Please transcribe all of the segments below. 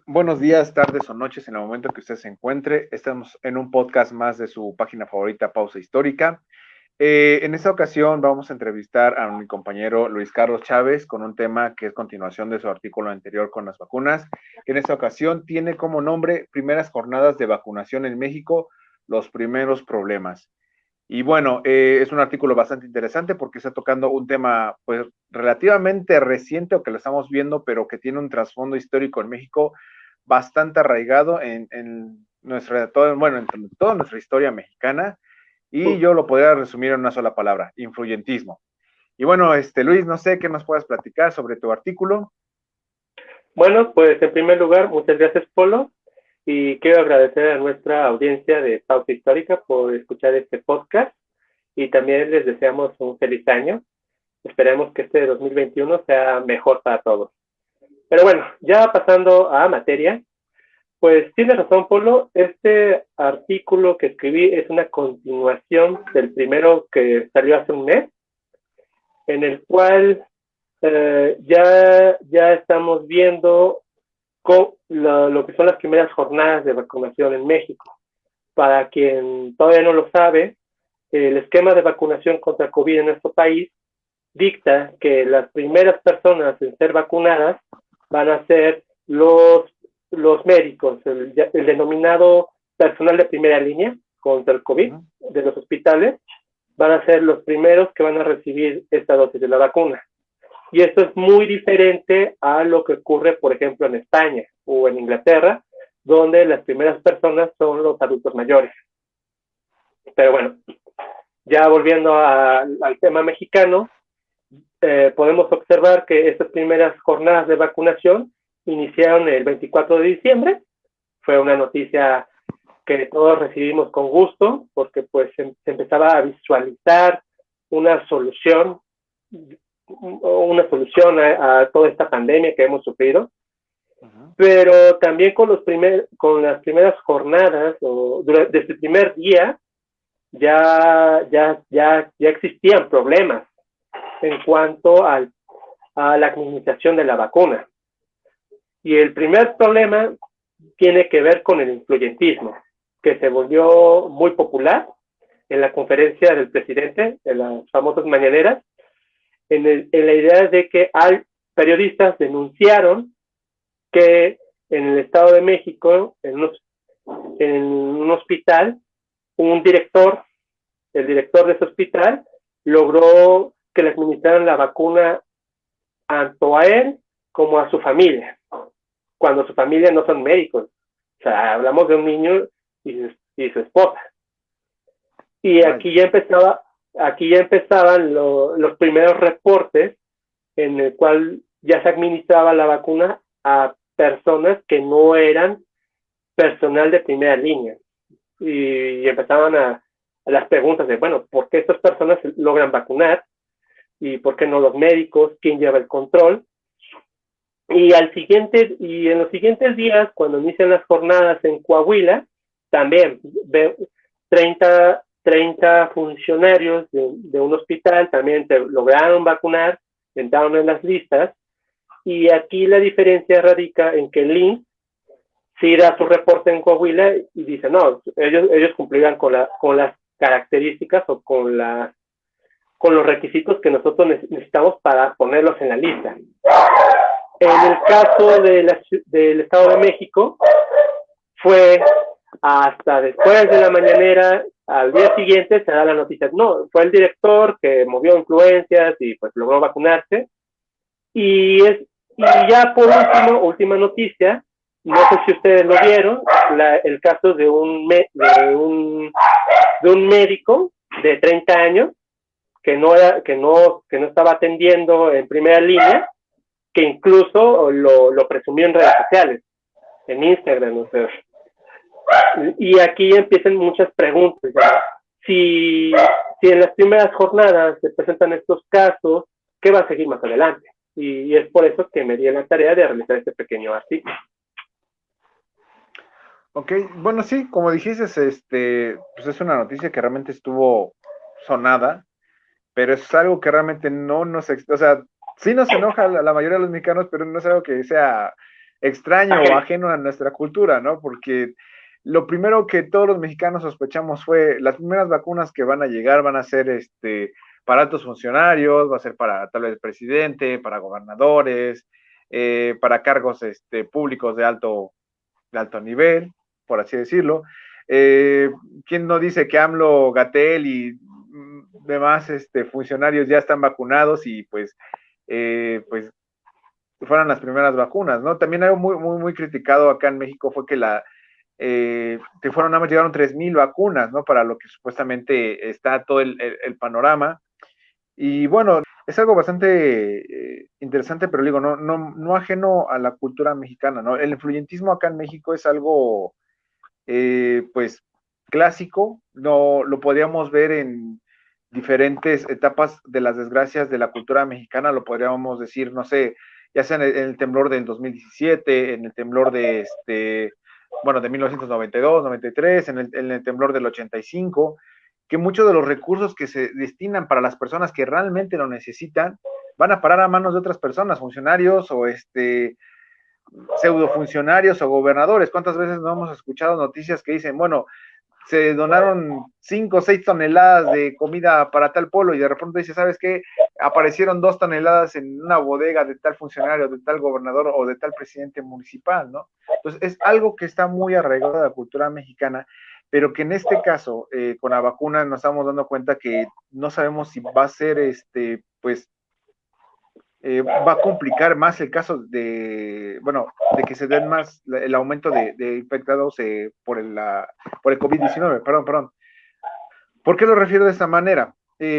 Buenos días, tardes o noches en el momento que usted se encuentre. Estamos en un podcast más de su página favorita, Pausa Histórica. En esta ocasión vamos a entrevistar a mi compañero Luis Carlos Chávez con un tema que es continuación de su artículo anterior con las vacunas, que en esta ocasión tiene como nombre Primeras Jornadas de Vacunación en México, los primeros problemas. Y bueno, es un artículo bastante interesante porque está tocando un tema pues relativamente reciente o que lo estamos viendo, pero que tiene un trasfondo histórico en México bastante arraigado en bueno, en toda nuestra historia mexicana. Y yo lo podría resumir en una sola palabra: influyentismo. Y bueno, Luis, no sé qué nos puedas platicar sobre tu artículo. Bueno, pues en primer lugar, muchas gracias, Polo, y quiero agradecer a nuestra audiencia de Pauta Histórica por escuchar este podcast y también les deseamos un feliz año. Esperemos que este 2021 sea mejor para todos. Pero bueno, ya pasando a materia, pues tienes razón, Polo, este artículo que escribí es una continuación del primero que salió hace un mes, en el cual ya estamos viendo con lo que son las primeras jornadas de vacunación en México. Para quien todavía no lo sabe, el esquema de vacunación contra COVID en nuestro país dicta que las primeras personas en ser vacunadas van a ser los médicos, el denominado personal de primera línea contra el COVID de los hospitales, van a ser los primeros que van a recibir esta dosis de la vacuna. Y esto es muy diferente a lo que ocurre, por ejemplo, en España o en Inglaterra, donde las primeras personas son los adultos mayores. Pero bueno, ya volviendo al tema mexicano, podemos observar que estas primeras jornadas de vacunación iniciaron el 24 de diciembre. Fue una noticia que todos recibimos con gusto, porque pues se empezaba a visualizar una solución a toda esta pandemia que hemos sufrido. Pero también con las primeras jornadas, desde el primer día, ya existían problemas en cuanto a la administración de la vacuna. Y el primer problema tiene que ver con el influyentismo, que se volvió muy popular en la conferencia del presidente, en las famosas mañaneras, en la idea de que periodistas denunciaron que en el Estado de México, en un hospital, el director de ese hospital, logró que le administraran la vacuna tanto a él como a su familia, cuando su familia no son médicos. O sea, hablamos de un niño y su esposa. Y aquí ya empezaban los primeros reportes en el cual ya se administraba la vacuna a personas que no eran personal de primera línea. Y empezaban a las preguntas de, bueno, ¿por qué estas personas logran vacunar? ¿Y por qué no los médicos? ¿Quién lleva el control? Y en los siguientes días, cuando inician las jornadas en Coahuila, también 30 funcionarios de un hospital también lograron vacunar, entraron en las listas, y aquí la diferencia radica en que el INS sí da su reporte en Coahuila y dice, no, ellos cumplirán con las características o con los requisitos que nosotros necesitamos para ponerlos en la lista. En el caso del Estado de México, fue hasta después de la mañanera, al día siguiente se da la noticia, no, fue el director que movió influencias y pues logró vacunarse. Y ya por última noticia, no sé si ustedes lo vieron, el caso de un médico de 30 años que no estaba atendiendo en primera línea, que incluso lo presumió en redes sociales, en Instagram, o sea. Y aquí empiezan muchas preguntas. Si en las primeras jornadas se presentan estos casos, ¿qué va a seguir más adelante? Y es por eso que me di la tarea de realizar este pequeño artículo. Ok, bueno, sí, como dijiste, pues es una noticia que realmente estuvo sonada, pero es algo que realmente no nos, o sea, sí nos enoja a la mayoría de los mexicanos, pero no es algo que sea extraño o ajeno a nuestra cultura, ¿no? Porque lo primero que todos los mexicanos sospechamos fue las primeras vacunas que van a llegar van a ser para altos funcionarios, va a ser para tal vez presidente, para gobernadores, para cargos públicos de alto nivel, por así decirlo. ¿Quién no dice que AMLO, Gatel y demás funcionarios ya están vacunados y pues fueron las primeras vacunas, ¿no? También algo muy criticado acá en México fue que fueron, nada más llegaron 3,000 vacunas, ¿no? Para lo que supuestamente está todo el panorama. Y bueno, es algo bastante interesante, pero digo, no ajeno a la cultura mexicana, ¿no? El influyentismo acá en México es algo, pues, clásico, no lo podríamos ver en diferentes etapas de las desgracias de la cultura mexicana, lo podríamos decir, no sé, ya sea en el temblor del 2017, en el temblor de 1992, 93, en el temblor del 85, que muchos de los recursos que se destinan para las personas que realmente lo necesitan van a parar a manos de otras personas, funcionarios o pseudofuncionarios o gobernadores. ¿Cuántas veces no hemos escuchado noticias que dicen, bueno, se donaron 5 o 6 toneladas de comida para tal pueblo y de repente dice, ¿sabes qué? Aparecieron 2 toneladas en una bodega de tal funcionario, de tal gobernador o de tal presidente municipal, ¿no? Entonces es algo que está muy arraigado a la cultura mexicana, pero que en este caso, con la vacuna nos estamos dando cuenta que no sabemos si va a ser, va a complicar más el caso de que se den más el aumento de infectados por el COVID-19, perdón. ¿Por qué lo refiero de esta manera?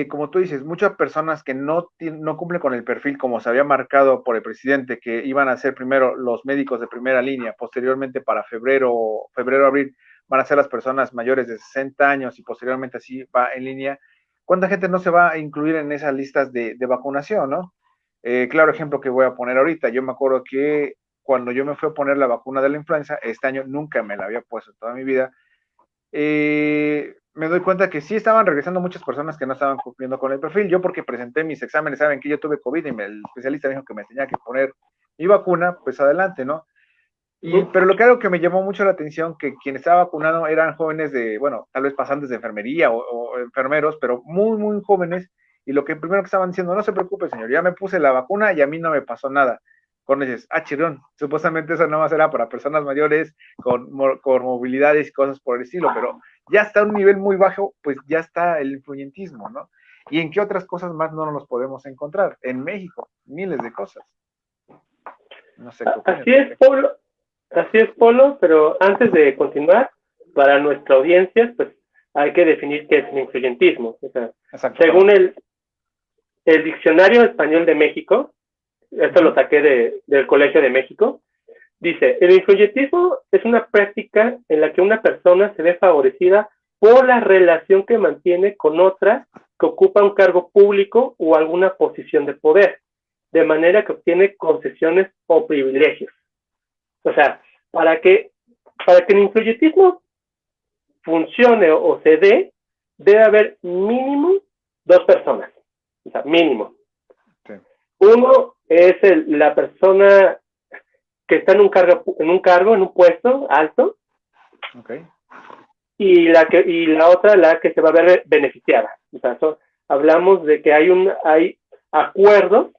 Como tú dices, muchas personas que no cumplen con el perfil como se había marcado por el presidente, que iban a ser primero los médicos de primera línea, posteriormente para febrero, abril, van a ser las personas mayores de 60 años y posteriormente así va en línea. ¿Cuánta gente no se va a incluir en esas listas de vacunación, no? Claro ejemplo que voy a poner ahorita, yo me acuerdo que cuando yo me fui a poner la vacuna de la influenza, este año nunca me la había puesto en toda mi vida, me doy cuenta que sí estaban regresando muchas personas que no estaban cumpliendo con el perfil. Yo porque presenté mis exámenes, saben que yo tuve COVID y el especialista me dijo que me tenía que poner mi vacuna, pues adelante, ¿no? Pero algo que me llamó mucho la atención, que quien estaba vacunado eran jóvenes tal vez pasantes de enfermería o enfermeros, pero muy jóvenes, y lo que primero que estaban diciendo, no se preocupe señor, ya me puse la vacuna y a mí no me pasó nada. Cuando dices, chirón, supuestamente eso nada más era para personas mayores con movilidades y cosas por el estilo, pero ya está a un nivel muy bajo, pues ya está el influyentismo, ¿no? ¿Y en qué otras cosas más no nos podemos encontrar? En México, miles de cosas. No sé qué opinas. Así es, Polo, pero antes de continuar, para nuestra audiencia, pues hay que definir qué es el influyentismo. O sea, según el Diccionario Español de México, esto lo saqué del Colegio de México, dice, el influyentismo es una práctica en la que una persona se ve favorecida por la relación que mantiene con otra que ocupa un cargo público o alguna posición de poder, de manera que obtiene concesiones o privilegios. O sea, para que el influyentismo funcione o se dé, debe haber mínimo 2 personas. O sea, mínimo. Sí. Uno es la persona que está en un puesto alto. Okay. Y la otra, la que se va a ver beneficiada. O sea, hablamos de que hay acuerdos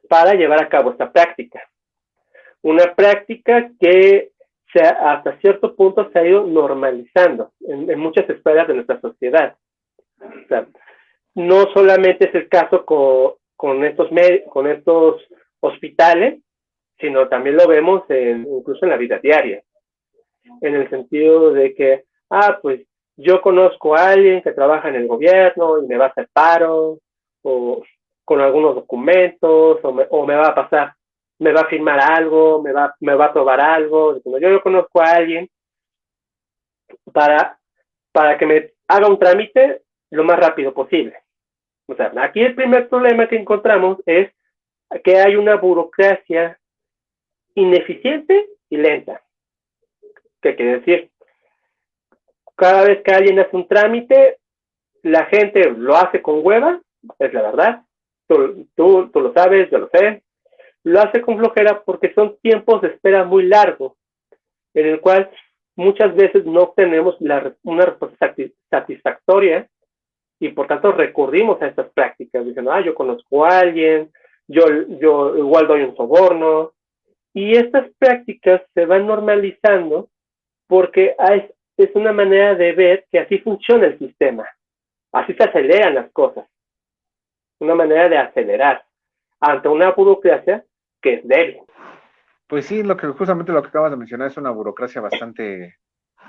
para llevar a cabo esta práctica. Una práctica que hasta cierto punto se ha ido normalizando en muchas esferas de nuestra sociedad. O sea, no solamente es el caso con estos hospitales, sino también lo vemos incluso en la vida diaria. En el sentido de que, pues yo conozco a alguien que trabaja en el gobierno y me va a hacer paro, o con algunos documentos, o me va a pasar, me va a firmar algo, me va a aprobar algo. Yo conozco a alguien para que me haga un trámite lo más rápido posible. O sea, aquí el primer problema que encontramos es que hay una burocracia ineficiente y lenta. ¿Qué quiere decir? Cada vez que alguien hace un trámite, la gente lo hace con hueva, es la verdad. Tú lo sabes, yo lo sé. lo hace con flojera porque son tiempos de espera muy largos, en el cual muchas veces no obtenemos una respuesta satisfactoria y por tanto recurrimos a estas prácticas, diciendo, yo conozco a alguien, yo igual doy un soborno, y estas prácticas se van normalizando porque es una manera de ver que así funciona el sistema, así se aceleran las cosas, una manera de acelerar ante una burocracia que es débil. Pues sí, justamente lo que acabas de mencionar es una burocracia bastante,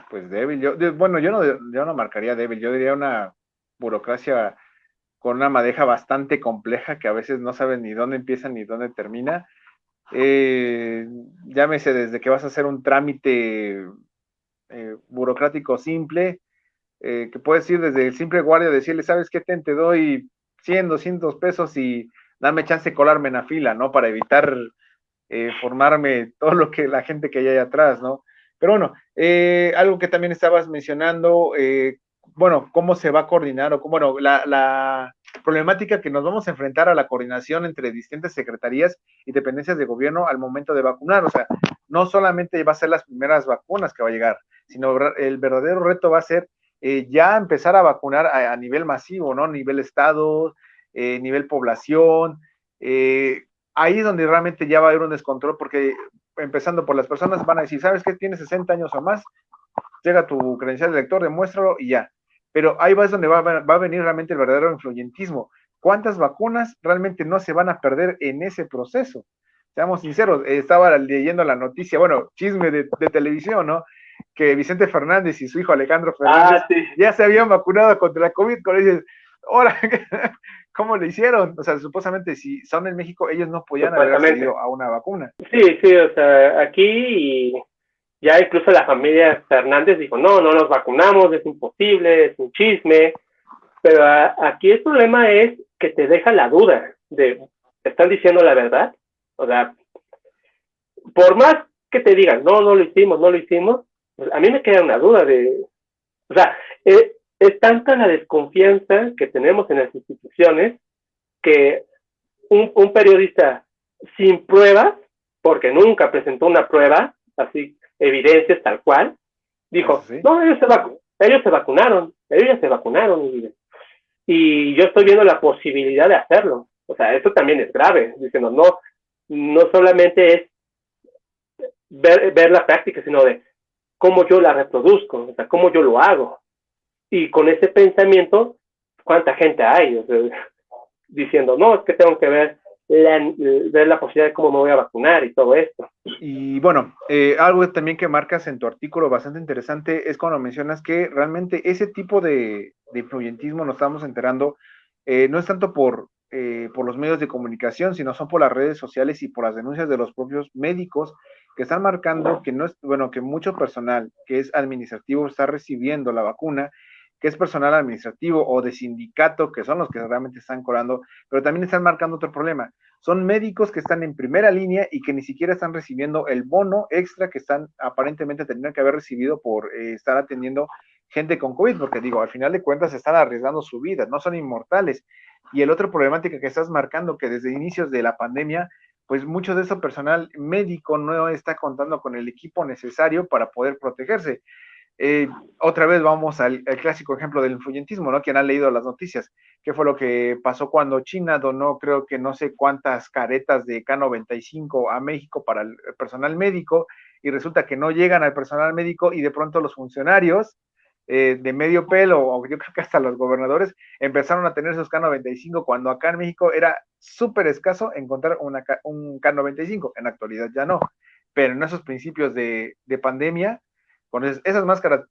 pues, débil. Yo no marcaría débil, yo diría una burocracia con una madeja bastante compleja que a veces no sabes ni dónde empieza ni dónde termina. Llámese desde que vas a hacer un trámite burocrático simple, que puedes ir desde el simple guardia, decirle, ¿sabes qué? Te doy 100, 200 pesos y dame chance de colarme en la fila, ¿no? Para evitar formarme todo lo que la gente que hay ahí atrás, ¿no? Pero bueno, algo que también estabas mencionando, bueno, cómo se va a coordinar o cómo, bueno, la problemática que nos vamos a enfrentar a la coordinación entre distintas secretarías y dependencias de gobierno al momento de vacunar, o sea, no solamente va a ser las primeras vacunas que va a llegar, sino el verdadero reto va a ser ya empezar a vacunar a nivel masivo, ¿no? Nivel estado, nivel población, ahí es donde realmente ya va a haber un descontrol, porque empezando por las personas van a decir, ¿sabes qué? Tienes 60 años o más, llega tu credencial de lector, demuéstralo y ya. Pero ahí va es donde va a venir realmente el verdadero influyentismo. ¿Cuántas vacunas realmente no se van a perder en ese proceso? Seamos sinceros, estaba leyendo la noticia, bueno, chisme de televisión, ¿no? Que Vicente Fernández y su hijo Alejandro Fernández Sí. ya se habían vacunado contra la COVID, cuando dices, hola, ¿cómo le hicieron? O sea, supuestamente si son en México, ellos no podían haber accedido a una vacuna. Sí, o sea, aquí ya incluso la familia Fernández dijo, no nos vacunamos, es imposible, es un chisme, pero aquí el problema es que te deja la duda de, ¿te están diciendo la verdad? O sea, por más que te digan, no lo hicimos, pues a mí me queda una duda de, o sea, es tanta la desconfianza que tenemos en las instituciones que un periodista sin pruebas, porque nunca presentó una prueba, así, evidencias tal cual, dijo, ¿Sí? no, ellos se vacunaron, y yo estoy viendo la posibilidad de hacerlo. O sea, eso también es grave, diciendo, no solamente es ver la práctica, sino de cómo yo la reproduzco, o sea, cómo yo lo hago. Y con ese pensamiento, ¿cuánta gente hay? O sea, diciendo, no, es que tengo que ver la posibilidad de cómo me voy a vacunar y todo esto. Y bueno, algo también que marcas en tu artículo bastante interesante es cuando mencionas que realmente ese tipo de influyentismo nos estamos enterando, no es tanto por los medios de comunicación, sino son por las redes sociales y por las denuncias de los propios médicos que están marcando que no es, bueno, que mucho personal que es administrativo está recibiendo la vacuna, que es personal administrativo o de sindicato, que son los que realmente están colando, pero también están marcando otro problema. Son médicos que están en primera línea y que ni siquiera están recibiendo el bono extra que están aparentemente tendrían que haber recibido por estar atendiendo gente con COVID, porque digo, al final de cuentas están arriesgando su vida, no son inmortales. Y el otro problemática que estás marcando, que desde inicios de la pandemia, pues mucho de ese personal médico no está contando con el equipo necesario para poder protegerse. Otra vez vamos al clásico ejemplo del influyentismo, ¿no? Quien ha leído las noticias, ¿qué fue lo que pasó cuando China donó, creo que no sé cuántas caretas de K95 a México para el personal médico, y resulta que no llegan al personal médico y de pronto los funcionarios de medio pelo, o yo creo que hasta los gobernadores, empezaron a tener sus K95 cuando acá en México era súper escaso encontrar un K95, en la actualidad ya no, pero en esos principios de pandemia, con esas máscaras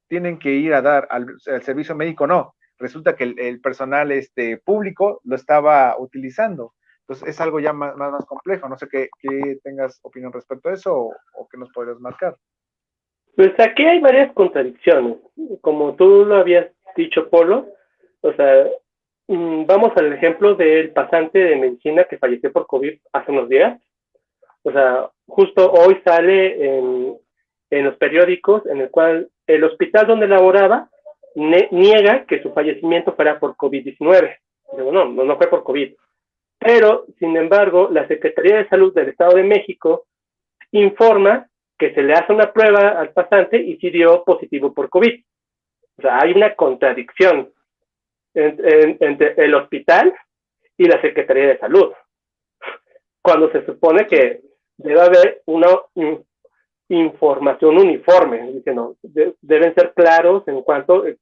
tienen que ir a dar al servicio médico, no. Resulta que el personal público lo estaba utilizando. Entonces es algo ya más complejo. No sé qué tengas opinión respecto a eso o qué nos podrías marcar. Pues aquí hay varias contradicciones. Como tú lo habías dicho, Polo, o sea, vamos al ejemplo del pasante de medicina que falleció por COVID hace unos días. O sea, justo hoy sale en los periódicos en el cual el hospital donde laboraba niega que su fallecimiento fuera por COVID-19. Digo, no fue por COVID. Pero, sin embargo, la Secretaría de Salud del Estado de México informa que se le hace una prueba al pasante y sí dio positivo por COVID. O sea, hay una contradicción entre el hospital y la Secretaría de Salud, cuando se supone que debe haber una información uniforme, diciendo, deben ser claros en cuanto a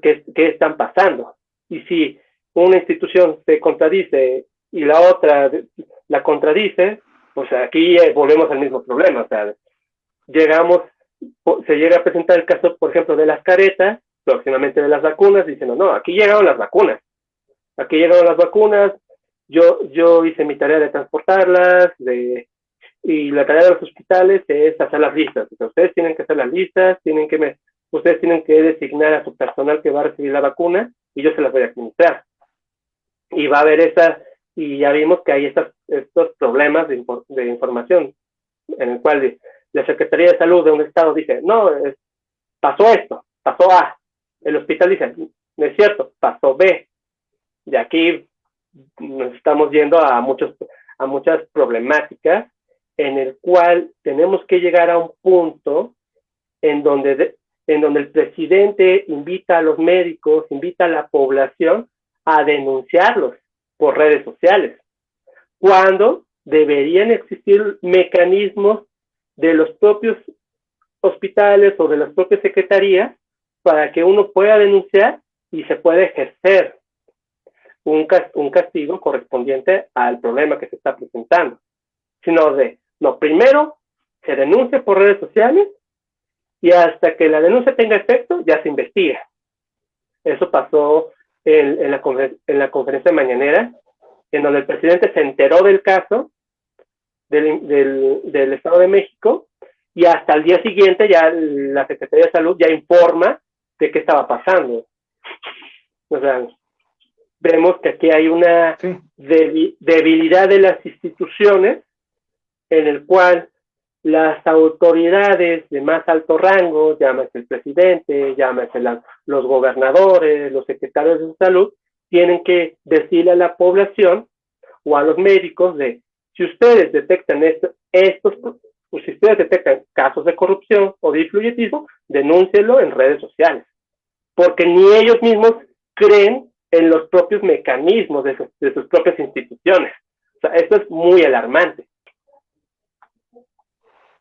qué están pasando. Y si una institución se contradice y la otra la contradice, pues aquí volvemos al mismo problema. O sea, se llega a presentar el caso, por ejemplo, de las caretas, próximamente de las vacunas, diciendo, no, aquí llegaron las vacunas, yo hice mi tarea de transportarlas, y la tarea de los hospitales es hacer las listas. O sea, ustedes tienen que hacer las listas, ustedes tienen que designar a su personal que va a recibir la vacuna y yo se las voy a administrar. Y va a haber y ya vimos que hay estos problemas de información, en el cual la Secretaría de Salud de un estado dice, no, pasó esto, pasó A. El hospital dice, no es cierto, pasó B. Y aquí nos estamos yendo a muchas problemáticas en el cual tenemos que llegar a un punto en donde el presidente invita a los médicos, invita a la población a denunciarlos por redes sociales, cuando deberían existir mecanismos de los propios hospitales o de las propias secretarías para que uno pueda denunciar y se pueda ejercer un castigo correspondiente al problema que se está presentando. Sino primero se denuncia por redes sociales y hasta que la denuncia tenga efecto ya se investiga. Eso pasó en la conferencia mañanera, en donde el presidente se enteró del caso del Estado de México y hasta el día siguiente ya la Secretaría de Salud ya informa de qué estaba pasando. O sea, vemos que aquí hay una debilidad de las instituciones en el cual las autoridades de más alto rango, llámese el presidente, llámese los gobernadores, los secretarios de salud, tienen que decirle a la población o a los médicos si ustedes detectan si ustedes detectan casos de corrupción o de influyentismo, denúncienlo en redes sociales, porque ni ellos mismos creen en los propios mecanismos de sus propias instituciones. O sea, esto es muy alarmante.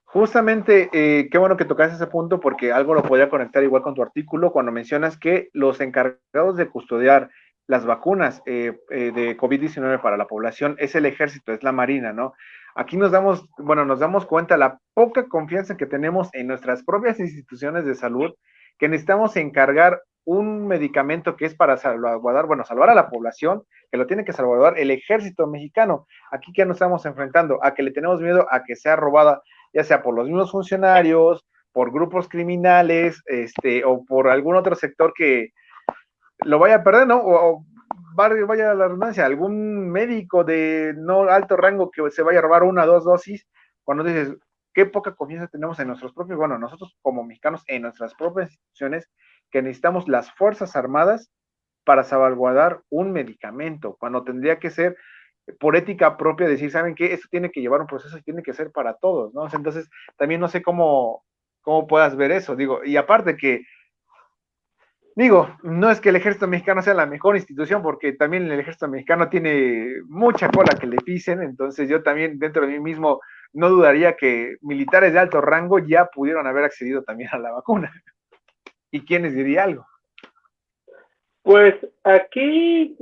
Justamente, qué bueno que tocaste ese punto porque algo lo podría conectar igual con tu artículo cuando mencionas que los encargados de custodiar las vacunas de COVID-19 para la población es el ejército, es la marina, ¿no? Aquí nos damos cuenta la poca confianza que tenemos en nuestras propias instituciones de salud, que necesitamos encargar un medicamento que es para salvar a la población, que lo tiene que salvaguardar el ejército mexicano. Aquí que nos estamos enfrentando, a que le tenemos miedo a que sea robada, ya sea por los mismos funcionarios, por grupos criminales, o por algún otro sector que lo vaya a perder, ¿no? O vaya a la redundancia, algún médico de no alto rango que se vaya a robar 1 o 2 dosis, cuando dices, qué poca confianza tenemos en nuestros propios, nosotros como mexicanos, en nuestras propias instituciones, que necesitamos las Fuerzas Armadas para salvaguardar un medicamento, cuando tendría que ser por ética propia decir, ¿saben qué? Esto tiene que llevar un proceso y tiene que ser para todos, ¿no? Entonces, también no sé cómo puedas ver eso, y aparte que no es que el ejército mexicano sea la mejor institución, porque también el ejército mexicano tiene mucha cola que le pisen, entonces yo también dentro de mí mismo no dudaría que militares de alto rango ya pudieron haber accedido también a la vacuna. ¿Y quién les diría algo? Pues aquí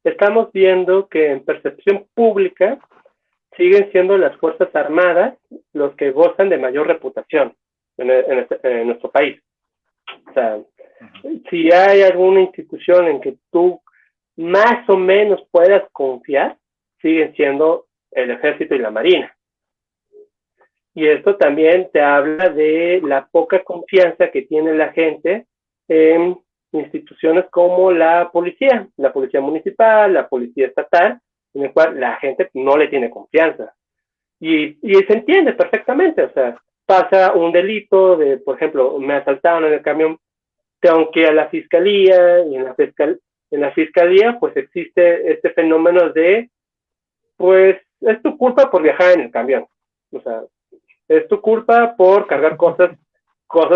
estamos viendo que en percepción pública siguen siendo las Fuerzas Armadas los que gozan de mayor reputación en nuestro país. O sea, si hay alguna institución en que tú más o menos puedas confiar, siguen siendo el Ejército y la Marina. Y esto también te habla de la poca confianza que tiene la gente en instituciones como la policía municipal, la policía estatal, en el cual la gente no le tiene confianza. Y se entiende perfectamente, o sea, pasa un delito por ejemplo, me asaltaron en el camión, tengo que ir a la fiscalía y en en la fiscalía, pues existe este fenómeno de, pues, es tu culpa por viajar en el camión. O sea, es tu culpa por cargar cosas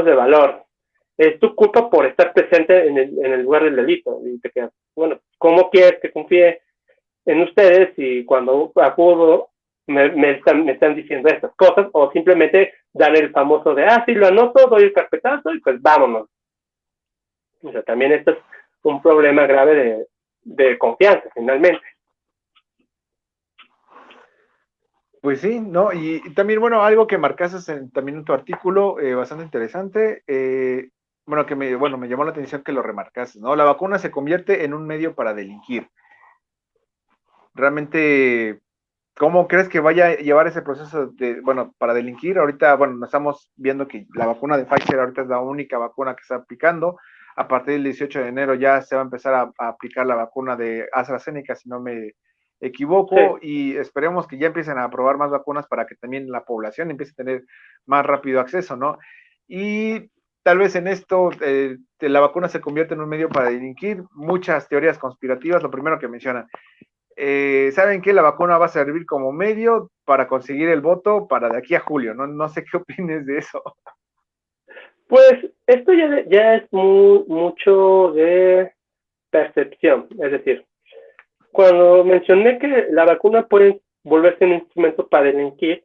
de valor. Es tu culpa por estar presente en el lugar del delito. Y te quedas, bueno, ¿cómo quieres que confíe en ustedes y cuando acudo me están diciendo estas cosas? O simplemente dan el famoso de, sí, lo anoto, doy el carpetazo y pues vámonos. O sea, también esto es un problema grave de confianza, finalmente. Pues sí, ¿no? Y también, bueno, algo que marcaste también en tu artículo, bastante interesante, bueno, me llamó la atención que lo remarcaste, ¿no? La vacuna se convierte en un medio para delinquir. Realmente, ¿cómo crees que vaya a llevar ese proceso para delinquir? Ahorita, bueno, estamos viendo que la vacuna de Pfizer ahorita es la única vacuna que está aplicando. A partir del 18 de enero ya se va a empezar a aplicar la vacuna de AstraZeneca, si no me equivoco, Sí. y esperemos que ya empiecen a aprobar más vacunas para que también la población empiece a tener más rápido acceso, ¿no? Y tal vez en esto la vacuna se convierte en un medio para delinquir. Muchas teorías conspirativas, lo primero que mencionan, ¿saben qué? La vacuna va a servir como medio para conseguir el voto para de aquí a julio, ¿no? No sé qué opines de eso. Pues esto ya es mucho de percepción. Es decir, cuando mencioné que la vacuna puede volverse un instrumento para delinquir,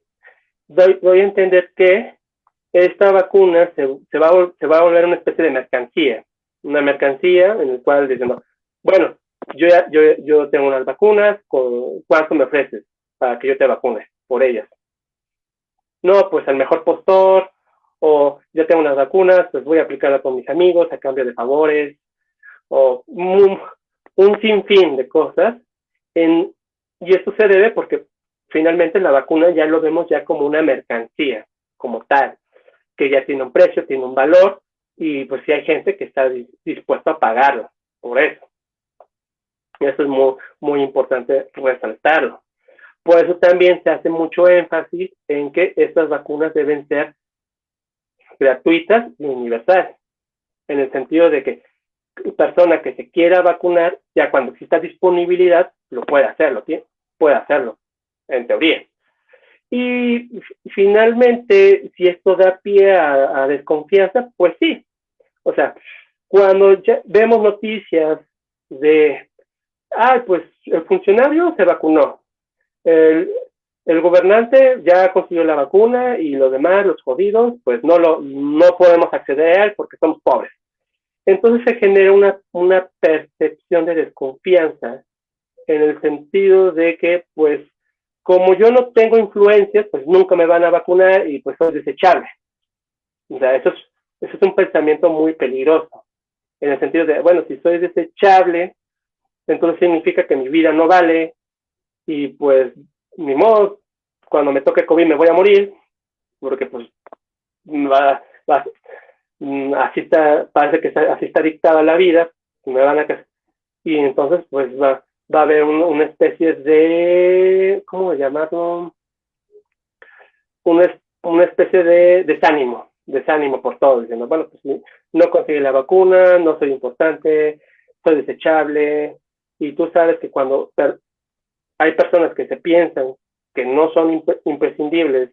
doy a entender que esta vacuna se va a volver una especie de mercancía. Una mercancía en la cual dicen, bueno, yo tengo unas vacunas, ¿cuánto me ofreces para que yo te vacune por ellas? No, pues al mejor postor, o ya tengo unas vacunas, pues voy a aplicarla con mis amigos a cambio de favores, o un sinfín de cosas. Y esto se debe porque finalmente la vacuna ya lo vemos ya como una mercancía, como tal, que ya tiene un precio, tiene un valor, y pues sí hay gente que está dispuesta a pagarlo por eso. Y eso es muy importante resaltarlo. Por eso también se hace mucho énfasis en que estas vacunas deben ser gratuitas y universales, en el sentido de que persona que se quiera vacunar, ya cuando exista disponibilidad, lo puede hacerlo, en teoría. Y finalmente, si esto da pie a desconfianza, pues sí. O sea, cuando ya vemos noticias de, pues el funcionario se vacunó, el, el gobernante ya consiguió la vacuna y los demás, los jodidos, pues no podemos acceder a él porque somos pobres. Entonces se genera una percepción de desconfianza en el sentido de que, pues, como yo no tengo influencias, pues nunca me van a vacunar y pues soy desechable. O sea, eso es un pensamiento muy peligroso, en el sentido de, bueno, si soy desechable, entonces significa que mi vida no vale y pues ni modo, cuando me toque COVID me voy a morir, porque pues así está, parece que así está dictada la vida, me van a y entonces pues va a haber una especie de, ¿cómo llamarlo? Una especie de desánimo por todo, diciendo, bueno, pues no conseguí la vacuna, no soy importante, soy desechable, y tú sabes que cuando hay personas que se piensan que no son imprescindibles,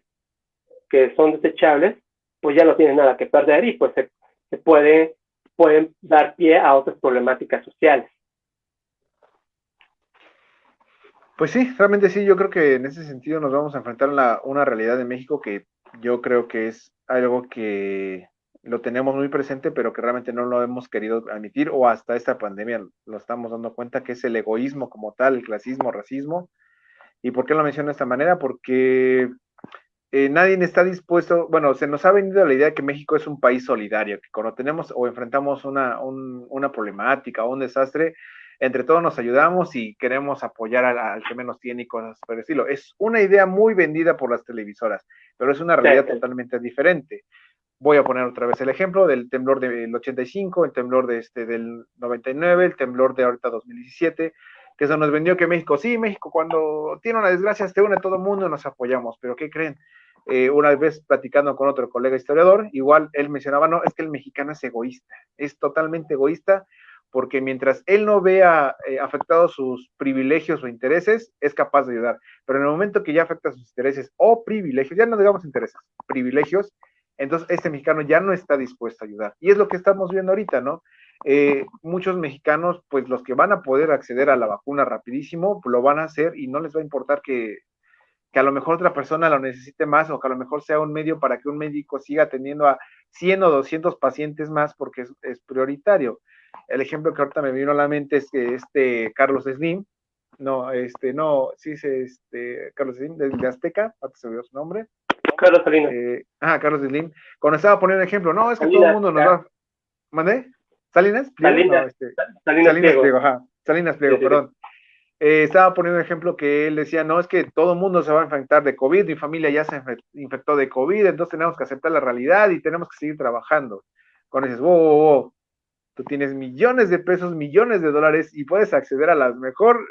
que son desechables, pues ya no tienen nada que perder y pues se pueden dar pie a otras problemáticas sociales. Pues sí, realmente sí, yo creo que en ese sentido nos vamos a enfrentar a una realidad de México que yo creo que es algo que lo tenemos muy presente, pero que realmente no lo hemos querido admitir, o hasta esta pandemia lo estamos dando cuenta, que es el egoísmo como tal, el clasismo, racismo. ¿Y por qué lo menciono de esta manera? Porque nadie está dispuesto, bueno, se nos ha venido la idea de que México es un país solidario, que cuando tenemos o enfrentamos una problemática o un desastre, entre todos nos ayudamos y queremos apoyar al que menos tiene y cosas por el estilo. Es una idea muy vendida por las televisoras, pero es una realidad totalmente diferente. Voy a poner otra vez el ejemplo del temblor del 85, el temblor del 99, el temblor de ahorita 2017, que se nos vendió que México, sí, México cuando tiene una desgracia se une todo el mundo y nos apoyamos, pero ¿qué creen? Una vez platicando con otro colega historiador, igual él mencionaba, no, es que el mexicano es egoísta, es totalmente egoísta porque mientras él no vea afectados sus privilegios o intereses, es capaz de ayudar. Pero en el momento que ya afecta sus intereses o privilegios, ya no digamos intereses, privilegios, entonces este mexicano ya no está dispuesto a ayudar. Y es lo que estamos viendo ahorita, ¿no? Muchos mexicanos, pues los que van a poder acceder a la vacuna rapidísimo, pues, lo van a hacer y no les va a importar que a lo mejor otra persona lo necesite más o que a lo mejor sea un medio para que un médico siga atendiendo a 100 o 200 pacientes más porque es prioritario. El ejemplo que ahorita me vino a la mente es que Carlos Slim, sí, Carlos Slim, de Azteca, ahorita se olvidó su nombre. Carlos Salinas. Carlos Slim, cuando estaba poniendo ejemplo, no, es que Salinas, todo el mundo nos va. ¿Mandé? ¿Salinas? ¿Pliego? Salinas Pliego, ajá. Salinas Pliego, sí, perdón. Estaba poniendo un ejemplo que él decía, no, es que todo el mundo se va a infectar de COVID, mi familia ya se infectó de COVID, entonces tenemos que aceptar la realidad y tenemos que seguir trabajando. Cuando dices, wow, tú tienes millones de pesos, millones de dólares y puedes acceder a las mejor,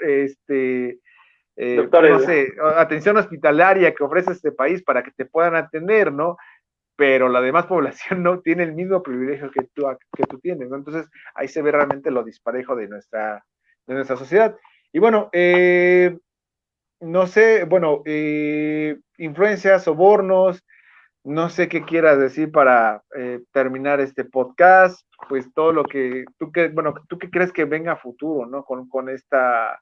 no sé, atención hospitalaria que ofrece este país para que te puedan atender, ¿no? Pero la demás población no tiene el mismo privilegio que tú tienes, ¿no? Entonces ahí se ve realmente lo disparejo de nuestra sociedad. Y bueno, no sé, bueno, influencias, sobornos, no sé qué quieras decir para terminar este podcast, pues todo lo que tú qué crees que venga a futuro, ¿no? Con esta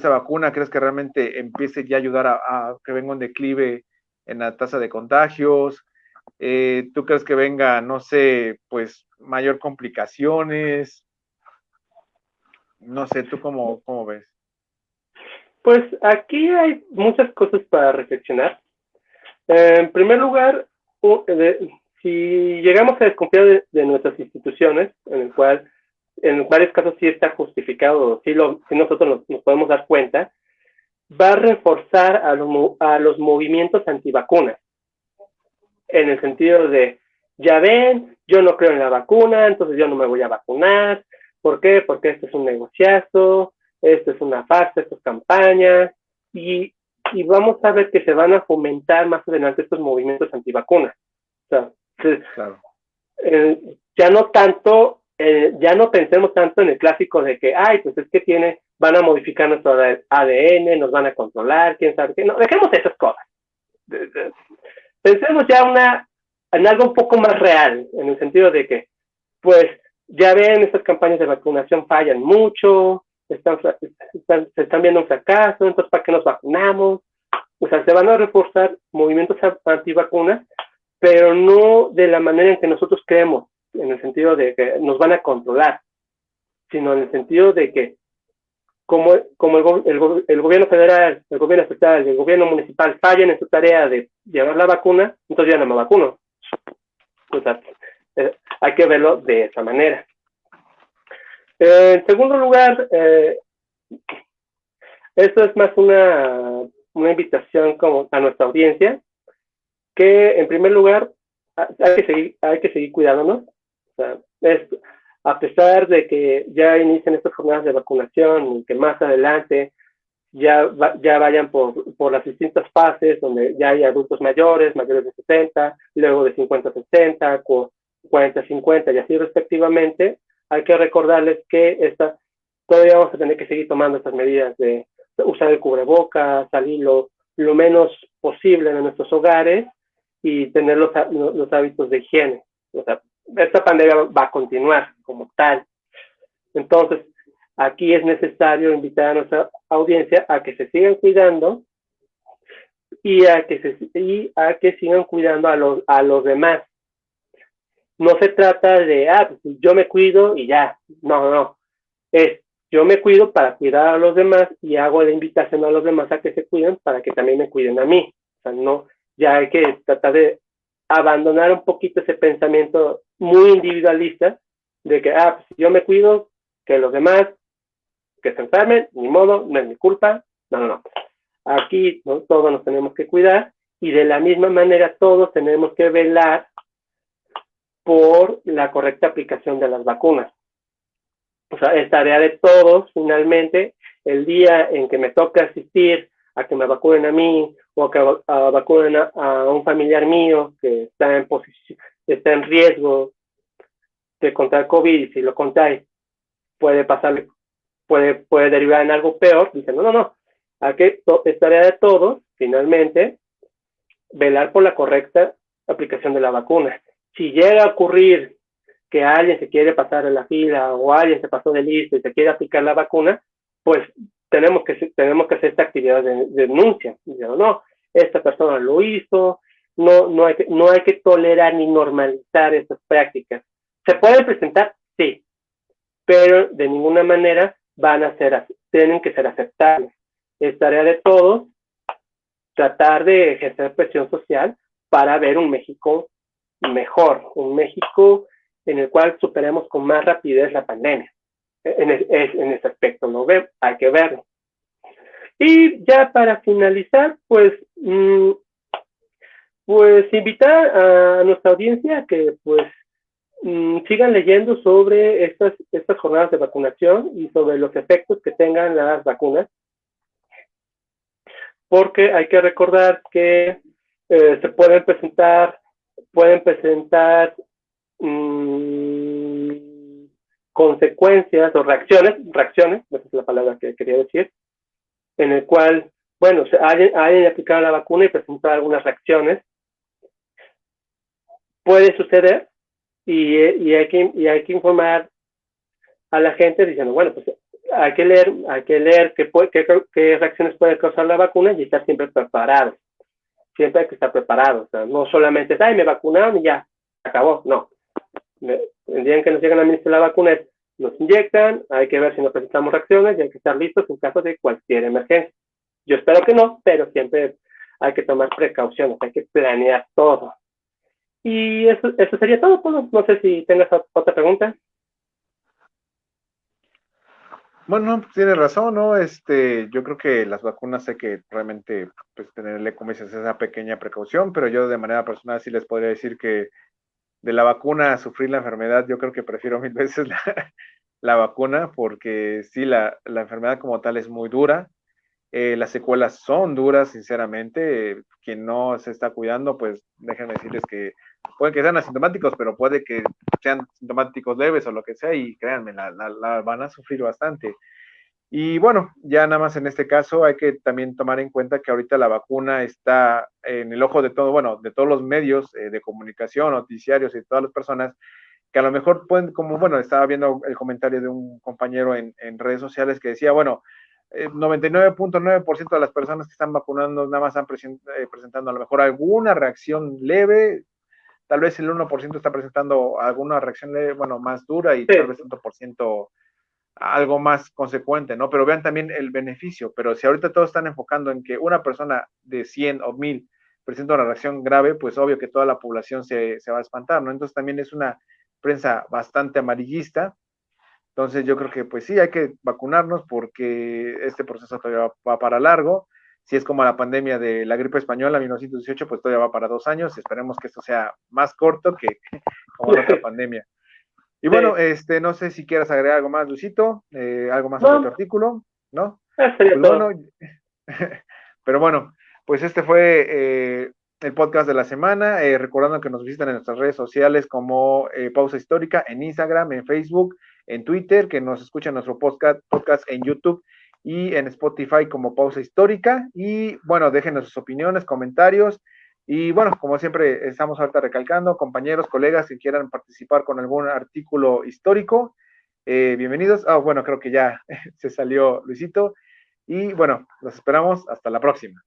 vacuna, ¿crees que realmente empiece ya a ayudar a que venga un declive en la tasa de contagios? ¿Tú crees que venga, no sé, pues mayor complicaciones? No sé, ¿tú cómo ves? Pues aquí hay muchas cosas para reflexionar. En primer lugar, si llegamos a desconfiar de nuestras instituciones, en varios casos sí está justificado, si nosotros nos podemos dar cuenta, va a reforzar a los movimientos antivacunas, en el sentido de, ya ven, yo no creo en la vacuna, entonces yo no me voy a vacunar. ¿Por qué? Porque esto es un negociazo, esto es una farsa, esto es campaña, y vamos a ver que se van a fomentar más adelante estos movimientos antivacunas. O sea, claro. Ya no pensemos tanto en el clásico de que, pues es que van a modificar nuestro ADN, nos van a controlar, quién sabe qué. No, dejemos esas cosas. Pensemos ya en algo un poco más real, en el sentido de que, pues, ya ven, estas campañas de vacunación fallan mucho, se están viendo un fracaso, entonces ¿para qué nos vacunamos? O sea, se van a reforzar movimientos antivacunas, pero no de la manera en que nosotros creemos, en el sentido de que nos van a controlar, sino en el sentido de que como el gobierno federal, el gobierno estatal y el gobierno municipal fallan en su tarea de llevar la vacuna, entonces ya no me vacuno. O sea, hay que verlo de esa manera. En segundo lugar, esto es más una invitación como a nuestra audiencia, que en primer lugar hay que seguir cuidándonos. O sea, a pesar de que ya inician estas jornadas de vacunación y que más adelante ya vayan por las distintas fases, donde ya hay adultos mayores de 60, luego de 50 a 60, 40 a 50 y así respectivamente, hay que recordarles que todavía vamos a tener que seguir tomando estas medidas de usar el cubrebocas, salir lo menos posible de nuestros hogares y tener los hábitos de higiene. O sea, esta pandemia va a continuar como tal. Entonces, aquí es necesario invitar a nuestra audiencia a que se sigan cuidando y a que sigan cuidando a los demás. No se trata de, pues yo me cuido y ya. No. Yo me cuido para cuidar a los demás y hago la invitación a los demás a que se cuiden para que también me cuiden a mí. O sea, ya hay que tratar de abandonar un poquito ese pensamiento muy individualista de que, pues yo me cuido, que los demás que se enfermen, ni modo, no es mi culpa. No. Aquí todos nos tenemos que cuidar y de la misma manera todos tenemos que velar por la correcta aplicación de las vacunas. O sea, es tarea de todos, finalmente, el día en que me toque asistir a que me vacunen a mí o que vacunen a un familiar mío que está en riesgo de contraer COVID y si lo contrae, puede pasar, puede derivar en algo peor. Dicen, no, aquí es tarea de todos, finalmente, velar por la correcta aplicación de la vacuna. Si llega a ocurrir que alguien se quiere pasar en la fila o alguien se pasó de listo y se quiere aplicar la vacuna, pues tenemos que hacer esta actividad de denuncia. Diciendo, no, esta persona lo hizo, no hay que tolerar ni normalizar estas prácticas. ¿Se pueden presentar? Sí, pero de ninguna manera tienen que ser aceptables. Es tarea de todos tratar de ejercer presión social para ver un México mejor, un México en el cual superemos con más rapidez la pandemia. En ese aspecto hay que verlo. Y ya para finalizar, pues invitar a nuestra audiencia a que sigan leyendo sobre estas jornadas de vacunación y sobre los efectos que tengan las vacunas, porque hay que recordar que se pueden presentar consecuencias o reacciones, esa es la palabra que quería decir, en el cual, bueno, alguien aplicado la vacuna y presentó algunas reacciones. Puede suceder y hay que informar a la gente diciendo, bueno, pues hay que leer qué reacciones puede causar la vacuna y estar siempre preparados. Siempre hay que estar preparados. O sea, no solamente es, me vacunaron y ya, acabó. No. El día en que nos llegan a administrar la vacuna nos inyectan, hay que ver si nos presentamos reacciones y hay que estar listos en caso de cualquier emergencia. Yo espero que no, pero siempre hay que tomar precauciones, hay que planear todo. Y eso sería todo, Polo. No sé si tengas otra pregunta. Bueno, tienes razón, ¿no? Yo creo que las vacunas hay que realmente pues, tenerle, como dices, esa pequeña precaución, pero yo de manera personal sí les podría decir que de la vacuna a sufrir la enfermedad, yo creo que prefiero 1000 veces la vacuna, porque sí, la enfermedad como tal es muy dura, las secuelas son duras, sinceramente, quien no se está cuidando, pues déjenme decirles que pueden que sean asintomáticos, pero puede que sean sintomáticos leves o lo que sea, y créanme, la van a sufrir bastante. Y bueno, ya nada más en este caso hay que también tomar en cuenta que ahorita la vacuna está en el ojo de todo, bueno, de todos los medios de comunicación, noticiarios y todas las personas que a lo mejor pueden, como bueno, estaba viendo el comentario de un compañero en redes sociales que decía, bueno, 99.9% de las personas que están vacunando nada más están presentando a lo mejor alguna reacción leve, tal vez el 1% está presentando alguna reacción leve, bueno, más dura y tal vez tanto por ciento algo más consecuente, ¿no? Pero vean también el beneficio, pero si ahorita todos están enfocando en que una persona de 100 o 1000 presenta una reacción grave, pues obvio que toda la población se va a espantar, ¿no? Entonces también es una prensa bastante amarillista. Entonces yo creo que pues sí, hay que vacunarnos porque este proceso todavía va para largo. Si es como la pandemia de la gripe española en 1918, pues todavía va para 2 años. Esperemos que esto sea más corto que como la otra pandemia. Y bueno, no sé si quieras agregar algo más, Luisito, algo más sobre tu artículo, ¿no? Pues bueno, pero bueno, pues este fue el podcast de la semana, recordando que nos visitan en nuestras redes sociales como Pausa Histórica, en Instagram, en Facebook, en Twitter, que nos escuchan nuestro podcast en YouTube y en Spotify como Pausa Histórica, y bueno, déjenos sus opiniones, comentarios, y bueno, como siempre estamos ahorita recalcando, compañeros, colegas que quieran participar con algún artículo histórico, bienvenidos. Bueno, creo que ya se salió Luisito. Y bueno, los esperamos hasta la próxima.